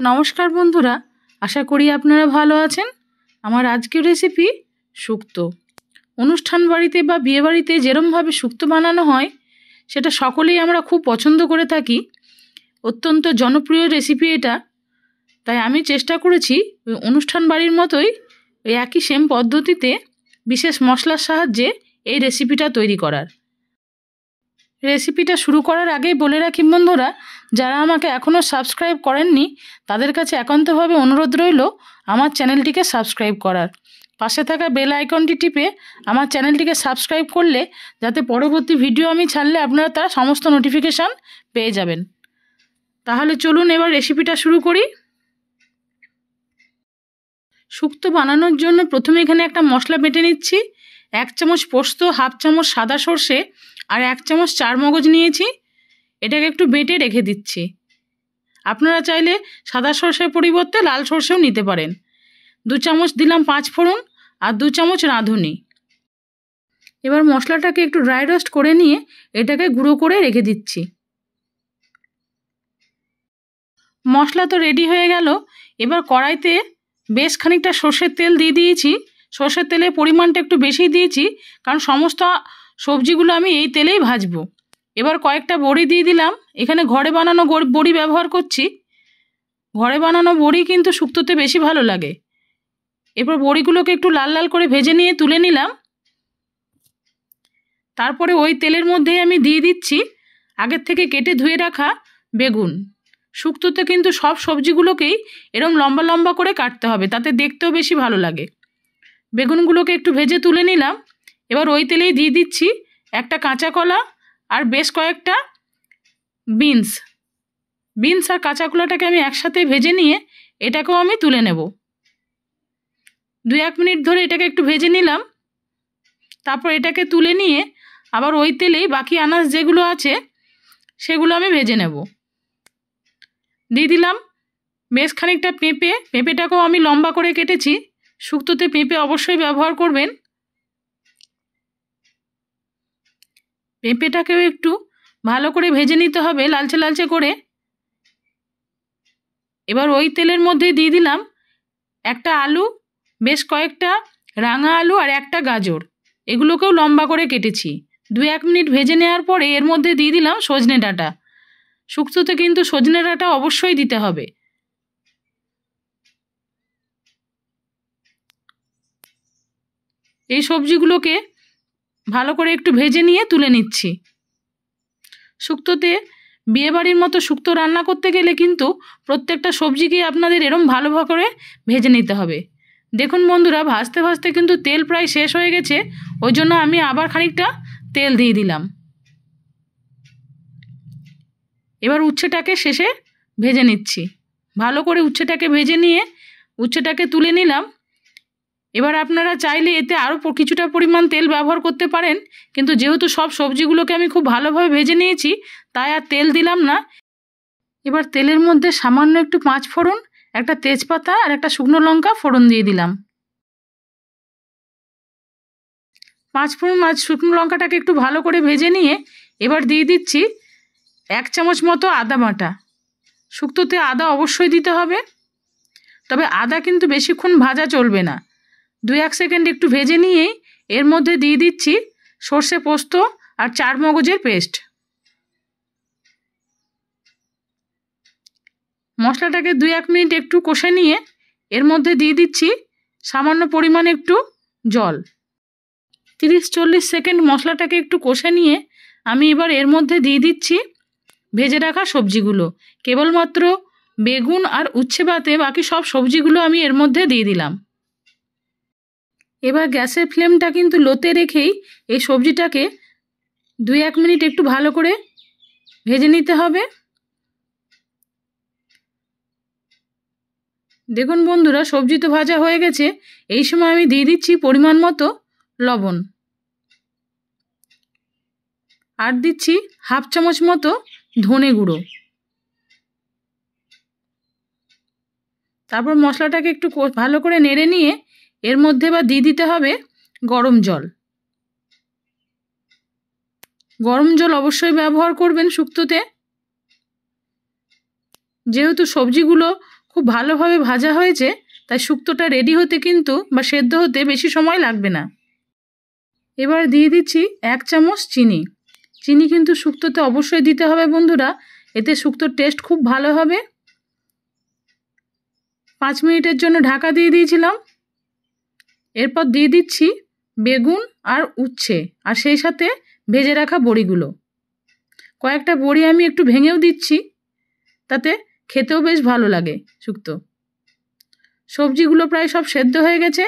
নমস্কার বন্ধুরা, আশা করি আপনারা ভালো আছেন। আমার আজকের রেসিপি শুক্তো। অনুষ্ঠান বাড়িতে বা বিয়ে বাড়িতে যেরমভাবে শুক্তো বানানো হয় সেটা সকলেই আমরা খুব পছন্দ করে থাকি। অত্যন্ত জনপ্রিয় রেসিপি এটা। তাই আমি চেষ্টা করেছি ওই অনুষ্ঠান বাড়ির মতোই ওই একই সেম পদ্ধতিতে বিশেষ মশলার সাহায্যে এই রেসিপিটা তৈরি করার। রেসিপিটা শুরু করার আগেই বলে রাখি বন্ধুরা, যারা আমাকে এখনও সাবস্ক্রাইব করেননি তাদের কাছে একান্তভাবে অনুরোধ রইল আমার চ্যানেলটিকে সাবস্ক্রাইব করার। পাশে থাকা বেল আইকনটি টিপে আমার চ্যানেলটিকে সাবস্ক্রাইব করলে যাতে পরবর্তী ভিডিও আমি ছাড়লে আপনারা তার সমস্ত নোটিফিকেশান পেয়ে যাবেন। তাহলে চলুন এবার রেসিপিটা শুরু করি। শুক্তো বানানোর জন্য প্রথমে এখানে একটা মশলা বেটে নিচ্ছি। 1 চামচ পোস্ত, 1/2 চামচ সাদা সর্ষে আর 1 চামচ চারমগজ নিয়েছি। এটাকে একটু বেটে রেখে দিচ্ছি। আপনারা চাইলে সাদা সর্ষের পরিবর্তে লাল সর্ষেও নিতে পারেন। 2 চামচ দিলাম 5 ফোড়ন আর 2 চামচ রাঁধুনি। এবার মশলাটাকে একটু ড্রাই রোস্ট করে নিয়ে এটাকে গুঁড়ো করে রেখে দিচ্ছি। মশলা তো রেডি হয়ে গেল। এবার কড়াইতে বেশ খানিকটা সর্ষের তেল দিয়ে দিয়েছি। সর্ষের তেলের পরিমাণটা একটু বেশি দিয়েছি, কারণ সমস্ত সবজিগুলো আমি এই তেলেই ভাজবো। এবার কয়েকটা বড়ি দিয়ে দিলাম। এখানে ঘরে বানানো বড়ি ব্যবহার করছি। ঘরে বানানো বড়ি কিন্তু শুক্তোতে বেশি ভালো লাগে। এরপর বড়িগুলোকে একটু লাল লাল করে ভেজে নিয়ে তুলে নিলাম। তারপরে ওই তেলের মধ্যেই আমি দিয়ে দিচ্ছি আগের থেকে কেটে ধুয়ে রাখা বেগুন। শুক্তোতে কিন্তু সব সবজিগুলোকেই এরম লম্বা লম্বা করে কাটতে হবে, তাতে দেখতেও বেশি ভালো লাগে। বেগুনগুলোকে একটু ভেজে তুলে নিলাম। এবার ওই তেলেই দিয়ে দিচ্ছি একটা কাঁচা কলা আর বেশ কয়েকটা বিনস আর কাঁচা কলাটাকে আমি একসাথে ভেজে নিয়ে এটাকেও আমি তুলে নেব। 2-1 মিনিট ধরে এটাকে একটু ভেজে নিলাম। তারপর এটাকে তুলে নিয়ে আবার ওই তেলেই বাকি আনাজ যেগুলো আছে সেগুলো আমি ভেজে নেব। দিয়ে দিলাম বেশ খানিকটা পেঁপেটাকেও আমি লম্বা করে কেটেছি। শুক্তোতে পেঁপে অবশ্যই ব্যবহার করবেন। পেঁপেটাকেও একটু ভালো করে ভেজে নিতে হবে লালচে লালচে করে। এবার ওই তেলের মধ্যে দিয়ে দিলাম একটা আলু, বেশ কয়েকটা রাঙা আলু আর একটা গাজর। এগুলোকেও লম্বা করে কেটেছি। 2-1 মিনিট ভেজে নেওয়ার পরে এর মধ্যে দিয়ে দিলাম সজনে ডাঁটা। শুক্তোতে কিন্তু সজনে ডাঁটা অবশ্যই দিতে হবে। এই সবজিগুলোকে ভালো করে একটু ভেজে নিয়ে তুলে নিচ্ছি। শুক্তোতে বিয়েবাড়ির মতো শুক্তো রান্না করতে গেলে কিন্তু প্রত্যেকটা সবজিকেই আপনাদের এরম ভালো করে ভেজে নিতে হবে। দেখুন বন্ধুরা, ভাজতে ভাজতে কিন্তু তেল প্রায় শেষ হয়ে গেছে। ওই জন্য আমি আবার খানিকটা তেল দিয়ে দিলাম। এবার উচ্ছেটাকে শেষে ভেজে নিচ্ছি। ভালো করে উচ্ছেটাকে ভেজে নিয়ে উচ্ছেটাকে তুলে নিলাম। এবার আপনারা চাইলে এতে আরও কিছুটা পরিমাণ তেল ব্যবহার করতে পারেন, কিন্তু যেহেতু সব সবজিগুলোকে আমি খুব ভালোভাবে ভেজে নিয়েছি তাই আর তেল দিলাম না। এবার তেলের মধ্যে সামান্য একটু 5 ফোড়ন, একটা তেজপাতা আর একটা শুকনো লঙ্কা ফোড়ন দিয়ে দিলাম। 5 ফোড়ন আর শুকনো লঙ্কাটাকে একটু ভালো করে ভেজে নিয়ে এবার দিয়ে দিচ্ছি 1 চামচ মতো আদা বাটা। শুক্তোতে আদা অবশ্যই দিতে হবে, তবে আদা কিন্তু বেশিক্ষণ ভাজা চলবে না। 2-1 সেকেন্ড একটু ভেজে নিয়েই এর মধ্যে দিয়ে দিচ্ছি সর্ষে পোস্ত আর চারমগজের পেস্ট। মশলাটাকে 2-1 মিনিট একটু কষে নিয়ে এর মধ্যে দিয়ে দিচ্ছি সামান্য পরিমাণে একটু জল। 30-40 সেকেন্ড মশলাটাকে একটু কষে নিয়ে আমি এবার এর মধ্যে দিয়ে দিচ্ছি ভেজে রাখা সবজিগুলো। কেবলমাত্র বেগুন আর উচ্ছে বাদে বাকি সব সবজিগুলো আমি এর মধ্যে দিয়ে দিলাম। এবার গ্যাসের ফ্লেমটা কিন্তু লোতে রেখেই এই সবজিটাকে 2-1 মিনিট একটু ভালো করে ভেজে নিতে হবে। দেখুন বন্ধুরা, সবজি তো ভাজা হয়ে গেছে। এই সময় আমি দিয়ে দিচ্ছি পরিমাণ মতো লবণ আর দিচ্ছি 1/2 চামচ মতো ধনে গুঁড়ো। তারপর মশলাটাকে একটু ভালো করে নেড়ে নিয়ে এর মধ্যে এবার দিয়ে দিতে হবে গরম জল। গরম জল অবশ্যই ব্যবহার করবেন শুক্তোতে। যেহেতু সবজিগুলো খুব ভালোভাবে ভাজা হয়েছে, তাই শুক্তোটা রেডি হতে কিন্তু বা সেদ্ধ হতে বেশি সময় লাগবে না। এবার দিয়ে দিচ্ছি 1 চামচ চিনি। চিনি কিন্তু শুক্তোতে অবশ্যই দিতে হবে বন্ধুরা, এতে শুক্তোর টেস্ট খুব ভালো হবে। 5 মিনিটের জন্য ঢাকা দিয়ে দিয়েছিলাম। এরপর দিয়ে দিচ্ছি বেগুন আর উচ্ছে, আর সেই সাথে ভেজে রাখা বড়িগুলো। কয়েকটা বড়ি আমি একটু ভেঙেও দিচ্ছি, তাতে খেতেও বেশ ভালো লাগে শুক্তো। সবজিগুলো প্রায় সব সেদ্ধ হয়ে গেছে।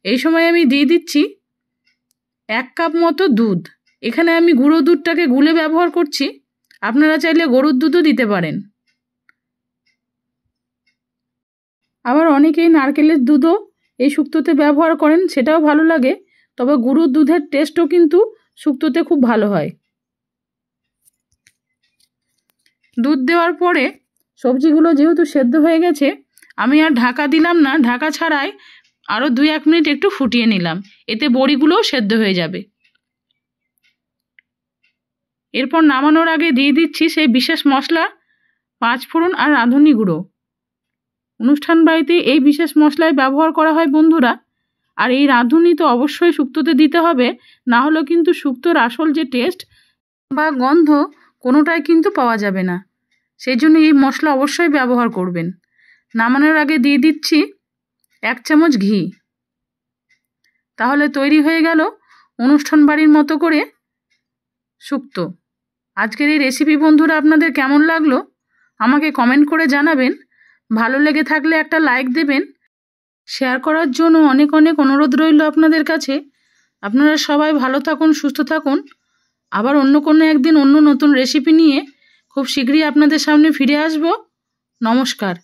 এই সময় আমি দিয়ে দিচ্ছি 1 কাপ মতো দুধ। এখানে আমি গুঁড়ো দুধটাকে গুলে ব্যবহার করছি, আপনারা চাইলে গরুর দুধও দিতে পারেন। আবার অনেকেই নারকেলের দুধও এই শুক্তোতে ব্যবহার করেন, সেটাও ভালো লাগে। তবে গরুর দুধের টেস্টও কিন্তু শুক্তোতে খুব ভালো হয়। দুধ দেওয়ার পরে সবজিগুলো যেহেতু সেদ্ধ হয়ে গেছে, আমি আর ঢাকা দিলাম না, ঢাকা ছাড়াই আরও 2-1 মিনিট একটু ফুটিয়ে নিলাম, এতে বড়িগুলোও সেদ্ধ হয়ে যাবে। এরপর নামানোর আগে দিয়ে দিচ্ছি সেই বিশেষ মশলা 5 ফোড়ন আর রাঁধুনি গুঁড়ো। অনুষ্ঠান বাড়িতে এই বিশেষ মশলাই ব্যবহার করা হয় বন্ধুরা। আর এই রাঁধুনি তো অবশ্যই শুক্তোতে দিতে হবে, না হলে কিন্তু শুক্তোর আসল যে টেস্ট বা গন্ধ কোনোটাই কিন্তু পাওয়া যাবে না। সেই জন্য এই মশলা অবশ্যই ব্যবহার করবেন। নামানোর আগে দিয়ে দিচ্ছি 1 চামচ ঘি। তাহলে তৈরি হয়ে গেল অনুষ্ঠান বাড়ির মতো করে শুক্তো। আজকের এই রেসিপি বন্ধুরা আপনাদের কেমন লাগলো আমাকে কমেন্ট করে জানাবেন। ভালো লেগে থাকলে একটা লাইক দেবেন। শেয়ার করার জন্য অনেক অনেক অনুরোধ রইল আপনাদের কাছে। আপনারা সবাই ভালো থাকুন, সুস্থ থাকুন। আবার অন্য কোনো একদিন অন্য নতুন রেসিপি নিয়ে খুব শীঘ্রই আপনাদের সামনে ফিরে আসব। নমস্কার।